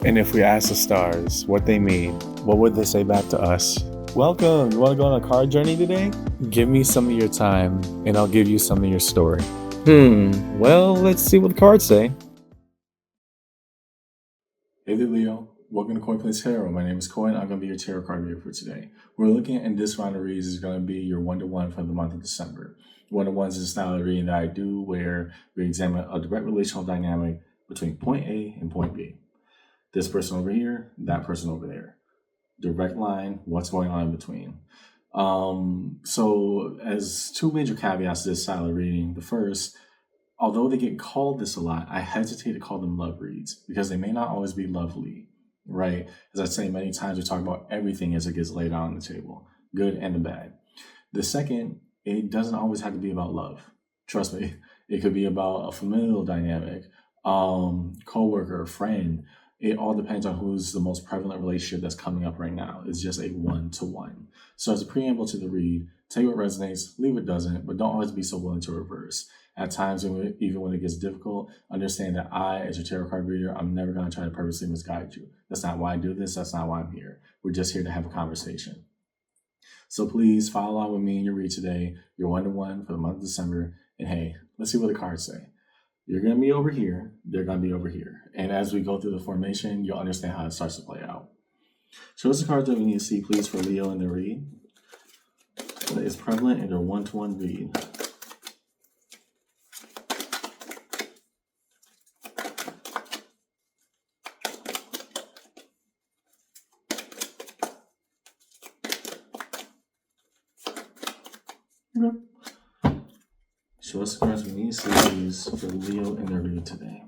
And if we ask the stars what they mean, what would they say back to us? Welcome. You want to go on a card journey today? Give me some of your time, and I'll give you some of your story. Well, let's see what the cards say. Hey there, Leo. Welcome to Coin Place Tarot. My name is Coin. I'm going to be your tarot card reader for today. We're looking at, in this round of reads, is going to be your one-to-one for the month of December. One-to-one is a style of reading that I do where we examine a direct relational dynamic between point A and point B. This person over here, that person over there. Direct line, what's going on in between. So as two major caveats to this style of reading, the first, although they get called this a lot, I hesitate to call them love reads because they may not always be lovely, right? As I say many times, we talk about everything as it gets laid out on the table, good and the bad. The second, it doesn't always have to be about love. Trust me, it could be about a familial dynamic, coworker, friend. It all depends on who's the most prevalent relationship that's coming up right now. It's just a one-to-one. So as a preamble to the read, take what resonates, leave what doesn't, but don't always be so willing to reverse. At times, even when it gets difficult, understand that I, as your tarot card reader, I'm never going to try to purposely misguide you. That's not why I do this. That's not why I'm here. We're just here to have a conversation. So please follow along with me in your read today, your one-to-one for the month of December. And hey, let's see what the cards say. You're going to be over here. They're going to be over here. And as we go through the formation, you'll understand how it starts to play out. Show us the cards that we need to see, please, for Leo in the read. That is prevalent in their one-to-one read. Okay. Show us the cards we need to see, please, for Leo in the read today.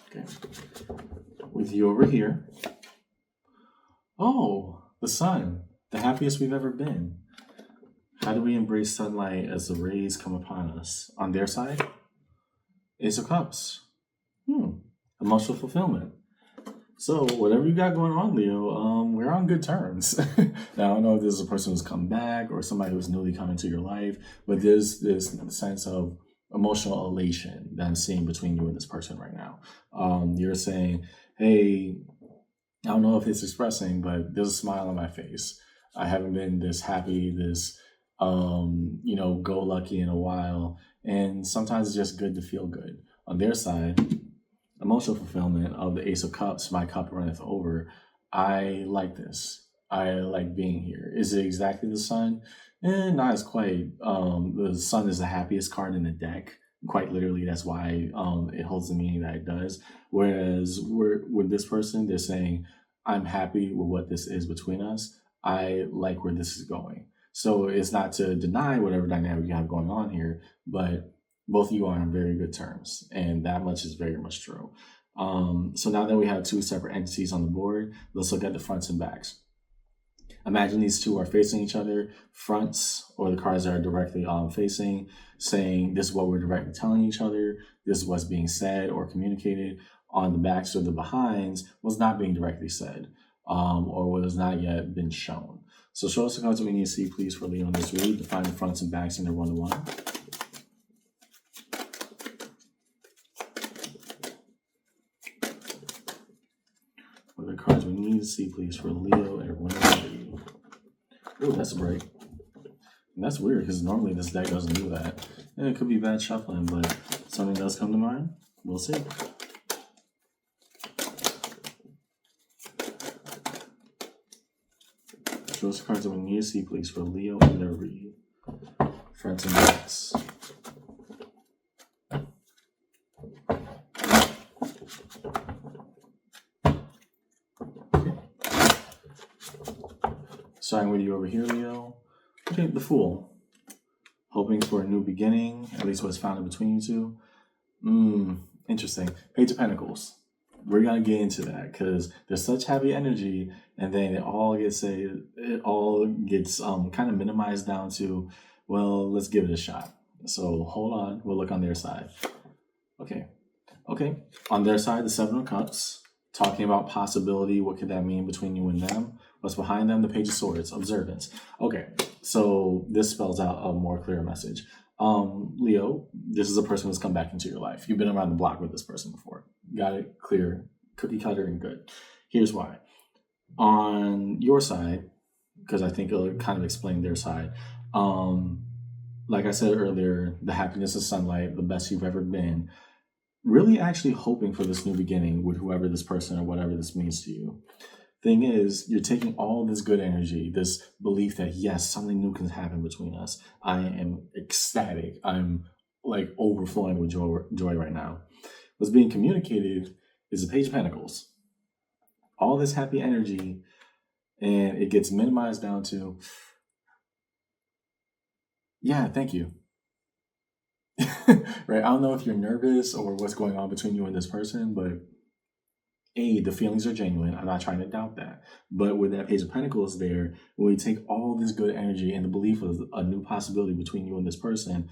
Okay. With you over here. Oh, the sun. The happiest we've ever been. How do we embrace sunlight as the rays come upon us? On their side, Ace of Cups. Emotional fulfillment. So whatever you got going on, Leo, we're on good terms. Now, I don't know if this is a person who's come back or somebody who's newly come into your life, but there's this sense of emotional elation that I'm seeing between you and this person right now. You're saying, hey, I don't know if it's expressing, but there's a smile on my face. I haven't been this happy, this, go lucky in a while. And sometimes it's just good to feel good. On their side, emotional fulfillment of the Ace of Cups, my cup runneth over. I like this. I like being here. Is it exactly the sun? Not as quite. The sun is the happiest card in the deck. Quite literally, that's why it holds the meaning that it does. Whereas with this person, they're saying, I'm happy with what this is between us. I like where this is going. So it's not to deny whatever dynamic you have going on here, but both of you are on very good terms, and that much is very much true. So now that we have two separate entities on the board, let's look at the fronts and backs. Imagine these two are facing each other, fronts, or the cards that are directly facing, saying this is what we're directly telling each other, this is what's being said or communicated. On the backs or the behinds, what's not being directly said, or what has not yet been shown. So show us the cards that we need to see, please, for Leo in this read. Define the fronts and backs in their one-to-one. What are the cards we need to see, please, for Leo and one-to-one? Oh, that's a break. And that's weird because normally this deck doesn't do that. And it could be bad shuffling, but something does come to mind. We'll see. Show us the cards that we need to see, please, for Leo and their read. Fronts and backs. Starting with you over here, Leo. Okay, the Fool. Hoping for a new beginning, at least what's found in between you two. Interesting. Page of Pentacles. We're gonna get into that because there's such heavy energy, and then it all gets kind of minimized down to, well, let's give it a shot. So hold on, we'll look on their side. Okay. On their side, the Seven of Cups, talking about possibility. What could that mean between you and them? What's behind them? The Page of Swords, observance. Okay, so this spells out a more clear message. Leo, this is a person who's come back into your life. You've been around the block with this person before. Got it? Clear, cookie cutter, and good. Here's why. On your side, because I think it'll kind of explain their side. Like I said earlier, the happiness of sunlight, the best you've ever been. Really actually hoping for this new beginning with whoever this person or whatever this means to you. Thing is, you're taking all this good energy, this belief that yes, something new can happen between us. I am ecstatic. I'm like overflowing with joy right now. What's being communicated is the Page of Pentacles. All this happy energy, and it gets minimized down to, yeah, thank you. Right? I don't know if you're nervous or what's going on between you and this person, but the feelings are genuine. I'm not trying to doubt that. But with that Page of Pentacles there, when we take all this good energy and the belief of a new possibility between you and this person,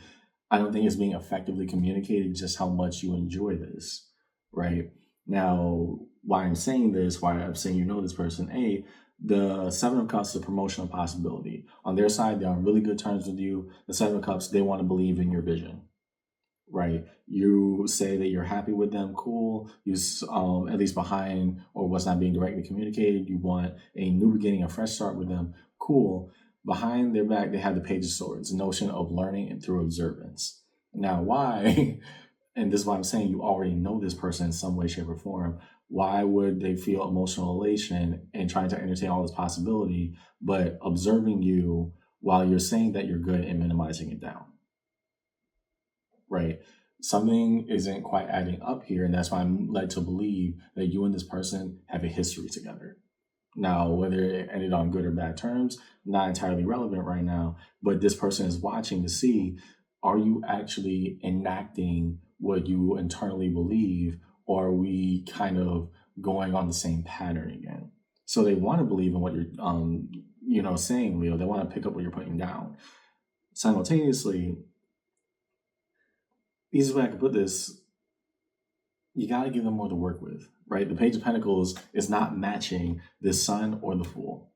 I don't think it's being effectively communicated just how much you enjoy this, right? Now, why I'm saying this, why I'm saying you know this person, the Seven of Cups is a promotional possibility. On their side, they're on really good terms with you. The Seven of Cups, they want to believe in your vision, right? You say that you're happy with them, cool. You, at least behind or what's not being directly communicated, you want a new beginning, a fresh start with them, cool. Behind their back, they have the Page of Swords, the notion of learning and through observance. Now, why? And this is why I'm saying you already know this person in some way, shape, or form. Why would they feel emotional elation and trying to entertain all this possibility, but observing you while you're saying that you're good and minimizing it down? Right? Something isn't quite adding up here, and that's why I'm led to believe that you and this person have a history together. Now, whether it ended on good or bad terms, not entirely relevant right now, but this person is watching to see, are you actually enacting what you internally believe, or are we kind of going on the same pattern again? So they want to believe in what you're saying, Leo. They want to pick up what you're putting down. Simultaneously, easiest way I can put this, you got to give them more to work with, right? The Page of Pentacles is not matching the Sun or the Fool,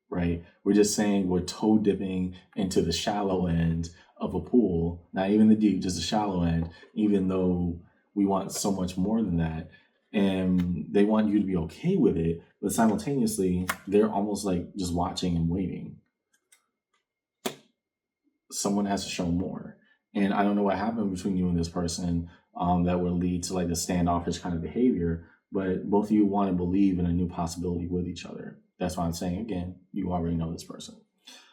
right? We're just saying we're toe dipping into the shallow end of a pool, not even the deep, just the shallow end, even though we want so much more than that. And they want you to be okay with it, but simultaneously, they're almost like just watching and waiting. Someone has to show more. And I don't know what happened between you and this person that would lead to like the standoffish kind of behavior, but both of you want to believe in a new possibility with each other. That's why I'm saying, again, you already know this person.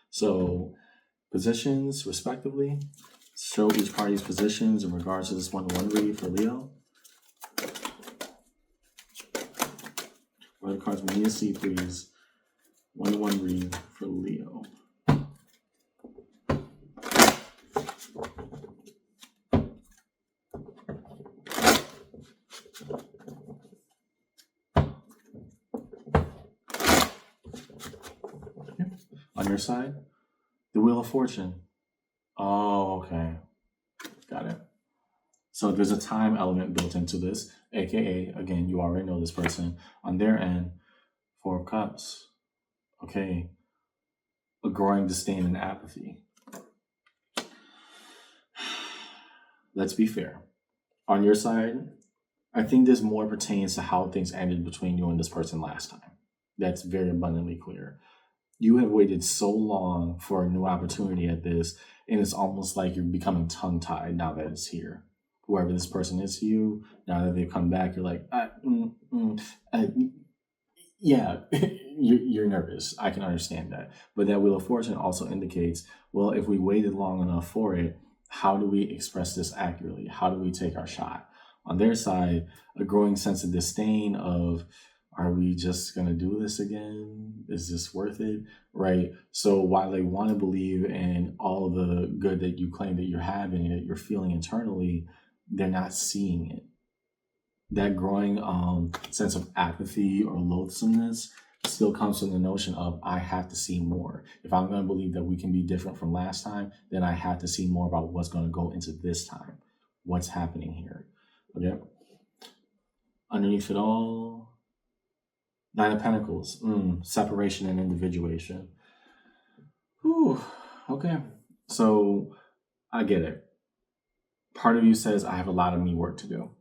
So positions, respectively, show each party's positions in regards to this one-to-one read for Leo. What are the cards we need to see, please? One-to-one read for Leo. On your side, the Wheel of Fortune. Oh, okay. Got it. So there's a time element built into this, aka, again, you already know this person. On their end, Four of Cups. Okay. A growing disdain and apathy. Let's be fair. On your side, I think this more pertains to how things ended between you and this person last time. That's very abundantly clear. You have waited so long for a new opportunity at this, and it's almost like you're becoming tongue-tied now that it's here. Whoever this person is to you, now that they've come back, you're like, yeah, you're nervous. I can understand that. But that Wheel of Fortune also indicates, well, if we waited long enough for it, how do we express this accurately? How do we take our shot? On their side, a growing sense of disdain of, are we just going to do this again? Is this worth it? Right? So while they want to believe in all the good that you claim that you're having and that you're feeling internally, they're not seeing it. That growing sense of apathy or loathsomeness still comes from the notion of, I have to see more. If I'm going to believe that we can be different from last time, then I have to see more about what's going to go into this time. What's happening here? Okay. Underneath it all, Nine of Pentacles, separation and individuation. Whew. Okay. So I get it. Part of you says, I have a lot of me work to do.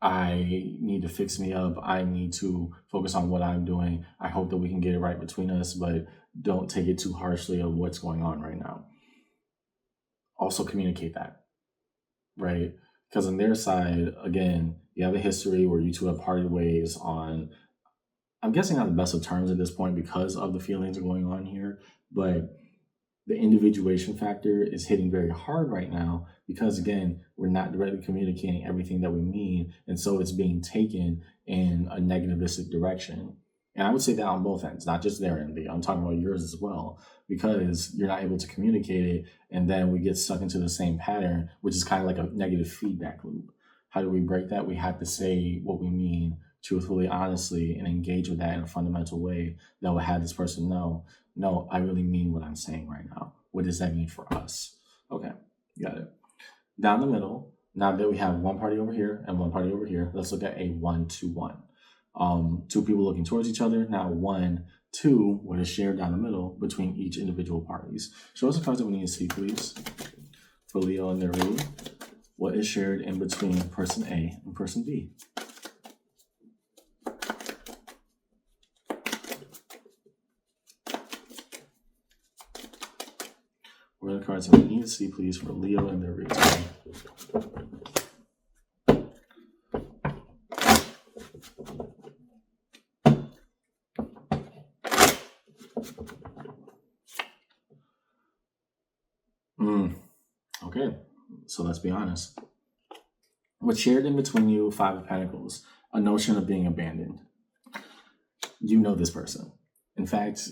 I need to fix me up. I need to focus on what I'm doing. I hope that we can get it right between us, but don't take it too harshly of what's going on right now. Also communicate that, right? Because on their side, again, you have a history where you two have parted ways on, I'm guessing, not the best of terms at this point because of the feelings going on here, but the individuation factor is hitting very hard right now because, again, we're not directly communicating everything that we mean, and so it's being taken in a negativistic direction. And I would say that on both ends, not just their end. I'm talking about yours as well, because you're not able to communicate it, and then we get stuck into the same pattern, which is kind of like a negative feedback loop. How do we break that? We have to say what we mean truthfully, honestly, and engage with that in a fundamental way that will have this person know, no, I really mean what I'm saying right now. What does that mean for us? Okay, got it. Down the middle, now that we have one party over here and one party over here, let's look at a 1-2-1. Two people looking towards each other. Now 1, 2, what is shared down the middle between each individual parties. Show us the cards that we need to see, please. For Leo and their read, what is shared in between person A and person B? What are the cards that we need to see, please, for Leo and their read? Okay, so let's be honest. What's shared in between you, 5 of Pentacles, a notion of being abandoned. You know this person. In fact,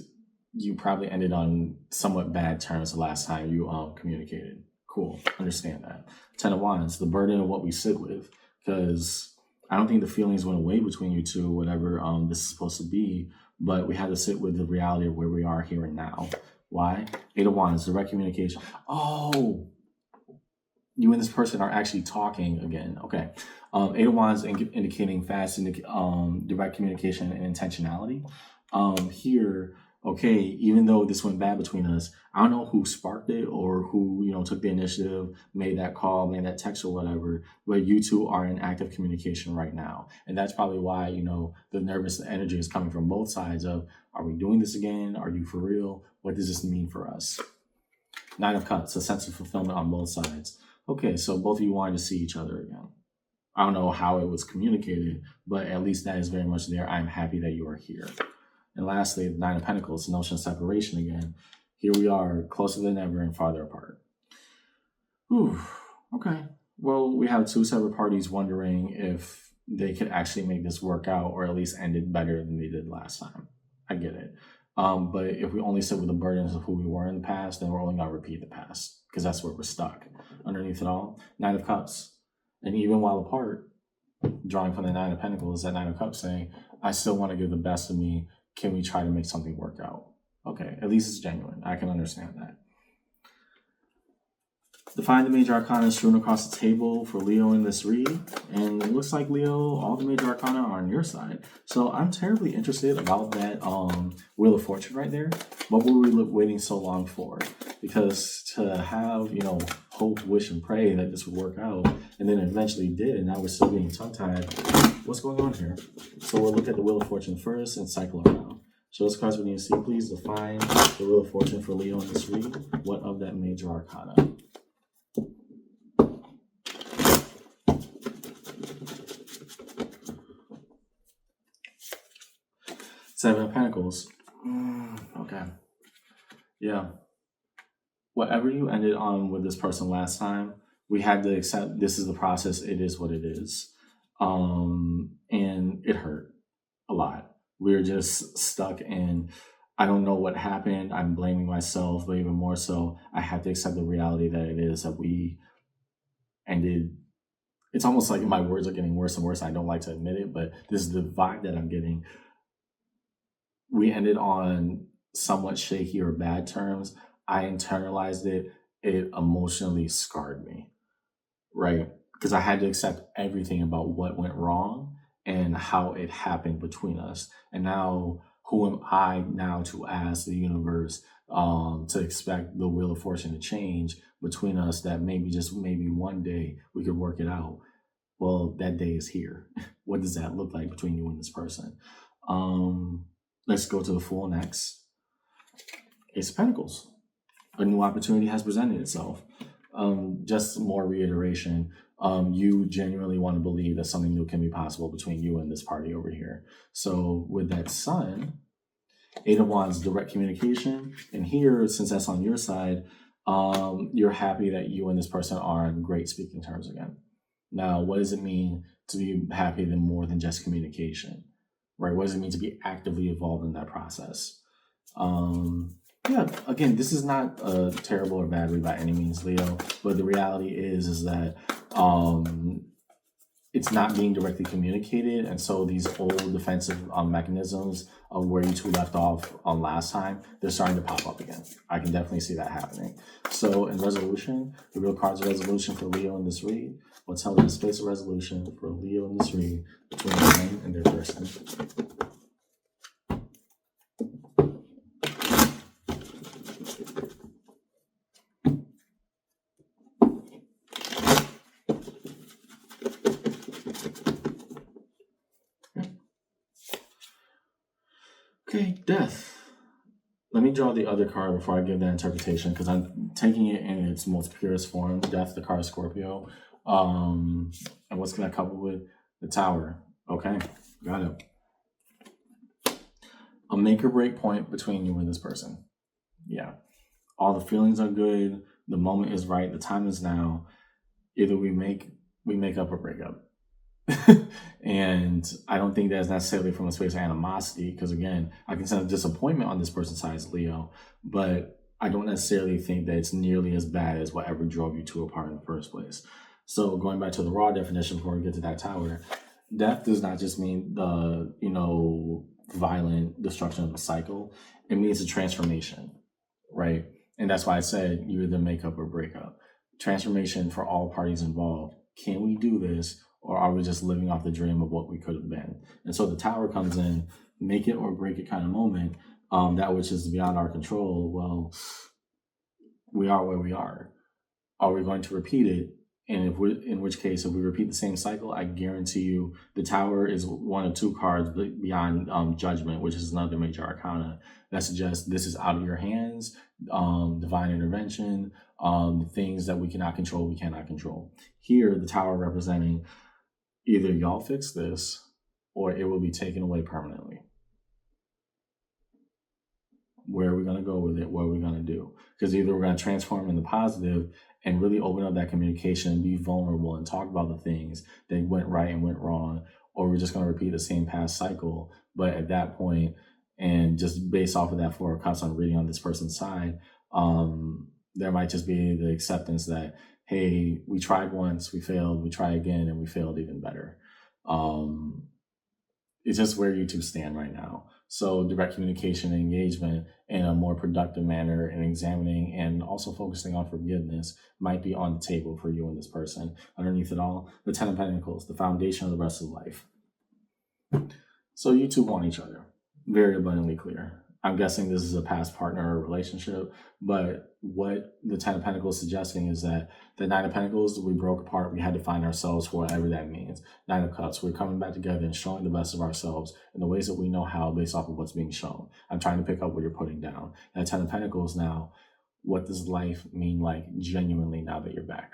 you probably ended on somewhat bad terms the last time you communicated. Cool, understand that. 10 of Wands, the burden of what we sit with, because I don't think the feelings went away between you two, whatever this is supposed to be, but we had to sit with the reality of where we are here and now. Why? 8 of Wands, direct communication. Oh, you and this person are actually talking again. Okay. 8 of Wands indicating fast direct communication and intentionality. Here, okay, even though this went bad between us, I don't know who sparked it or who, took the initiative, made that call, made that text or whatever, but you two are in active communication right now. And that's probably why, the nervous energy is coming from both sides of, are we doing this again? Are you for real? What does this mean for us? 9 of Cups, a sense of fulfillment on both sides. Okay, so both of you wanted to see each other again. I don't know how it was communicated, but at least that is very much there. I'm happy that you are here. And lastly, the 9 of Pentacles, the notion of separation again. Here we are, closer than ever and farther apart. Whew, okay. Well, we have 2 separate parties wondering if they could actually make this work out or at least end it better than they did last time. I get it. But if we only sit with the burdens of who we were in the past, then we're only going to repeat the past because that's where we're stuck. Underneath it all, 9 of Cups. And even while apart, drawing from the 9 of Pentacles, that 9 of Cups saying, I still want to give the best of me. Can we try to make something work out? Okay, at least it's genuine. I can understand that. Define the major arcana strewn across the table for Leo in this read. And it looks like, Leo, all the major arcana are on your side. So I'm terribly interested about that Wheel of Fortune right there. What were we waiting so long for? Because to have, hope, wish, and pray that this would work out, and then it eventually did, and now we're still being tongue-tied. What's going on here? So we'll look at the Wheel of Fortune first and cycle around. Show us cards we need to see. Please define the Wheel of Fortune for Leo in this read. What of that major arcana? 7 of Pentacles. Okay. Yeah. Whatever you ended on with this person last time, we had to accept this is the process. It is what it is. And it hurt a lot. We were just stuck in, I don't know what happened. I'm blaming myself, but even more so, I had to accept the reality that it is that we ended. It's almost like my words are getting worse and worse. I don't like to admit it, but this is the vibe that I'm getting. We ended on somewhat shaky or bad terms. I internalized it. It emotionally scarred me, right? Because I had to accept everything about what went wrong and how it happened between us. And now, who am I now to ask the universe, to expect the wheel of fortune to change between us, that maybe just maybe one day we could work it out. Well, that day is here. What does that look like between you and this person? Um, let's go to the Fool next. Ace of Pentacles. A new opportunity has presented itself. Just more reiteration. You genuinely want to believe that something new can be possible between you and this party over here. So with that Sun, Eight of Wands, direct communication. And here, since that's on your side, you're happy that you and this person are on great speaking terms again. Now, what does it mean to be happy than more than just communication, right? What does it mean to be actively involved in that process? Yeah, again, this is not a terrible or bad read by any means, Leo, but the reality is that it's not being directly communicated, and so these old defensive mechanisms of where you two left off on last time, they're starting to pop up again. I can definitely see that happening. So in resolution, the real cards of resolution for Leo in this read. What's held in the space of resolution for Leo in this read between them and their person? Okay, Death. Let me draw the other card before I give that interpretation, because I'm taking it in its most purest form. Death, the card of Scorpio. And what's going to couple with the Tower? Okay, got it. A make or break point between you and this person. Yeah. All the feelings are good. The moment is right. The time is now. Either we make up or break up. And I don't think that's necessarily from a space of animosity, because again, I can sense disappointment on this person's side, Leo, but I don't necessarily think that it's nearly as bad as whatever drove you two apart in the first place. So going back to the raw definition before we get to that Tower, death does not just mean the, violent destruction of a cycle. It means a transformation, right? And that's why I said you either make up or break up. Transformation for all parties involved. Can we do this? Or are we just living off the dream of what we could have been? And so the Tower comes in, make it or break it kind of moment, that which is beyond our control. Well, we are where we are. Are we going to repeat it? And in which case, if we repeat the same cycle, I guarantee you the Tower is one of two cards beyond Judgment, which is another major arcana that suggests this is out of your hands, divine intervention, things that we cannot control, we cannot control. Here, the Tower representing either y'all fix this or it will be taken away permanently. Where are we going to go with it? What are we going to do? Because either we're going to transform in the positive and really open up that communication and be vulnerable and talk about the things that went right and went wrong, or we're just going to repeat the same past cycle. But at that point, and just based off of that Four of Cups I'm reading on this person's side, there might just be the acceptance that, hey, we tried once, we failed, we try again, and we failed even better. It's just where you two stand right now. So direct communication and engagement in a more productive manner and examining and also focusing on forgiveness might be on the table for you and this person. Underneath it all, the Ten of Pentacles, the foundation of the rest of life. So you two want each other. Very abundantly clear. I'm guessing this is a past partner or relationship, but what the Ten of Pentacles is suggesting is that the Nine of Pentacles, we broke apart, we had to find ourselves for whatever that means. Nine of Cups, we're coming back together and showing the best of ourselves in the ways that we know how based off of what's being shown. I'm trying to pick up what you're putting down. That Ten of Pentacles now, what does life mean like genuinely now that you're back?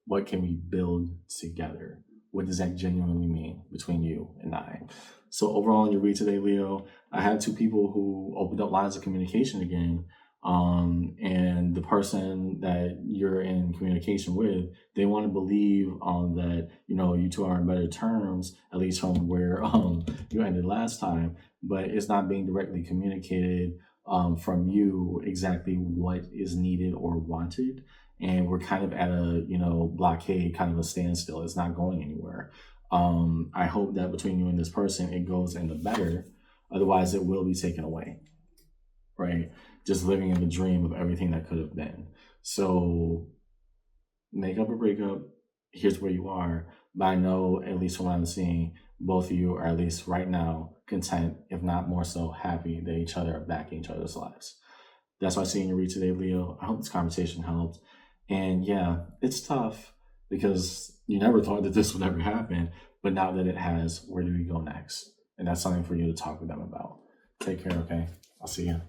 What can we build together? What does that genuinely mean between you and I? So overall in your read today, Leo, I had two people who opened up lines of communication again. And the person that you're in communication with, they want to believe that, you two are on better terms, at least from where you ended last time, but it's not being directly communicated from you exactly what is needed or wanted. And we're kind of at a, blockade, kind of a standstill. It's not going anywhere. I hope that between you and this person, it goes in the better. Otherwise, it will be taken away, right? Just living in the dream of everything that could have been. So make up or break up. Here's where you are. But I know, at least from what I'm seeing, both of you are at least right now content, if not more so happy that each other are back in each other's lives. That's what I see in your read today, Leo. I hope this conversation helped. And yeah, it's tough because you never thought that this would ever happen. But now that it has, where do we go next? And that's something for you to talk with them about. Take care, okay? I'll see you.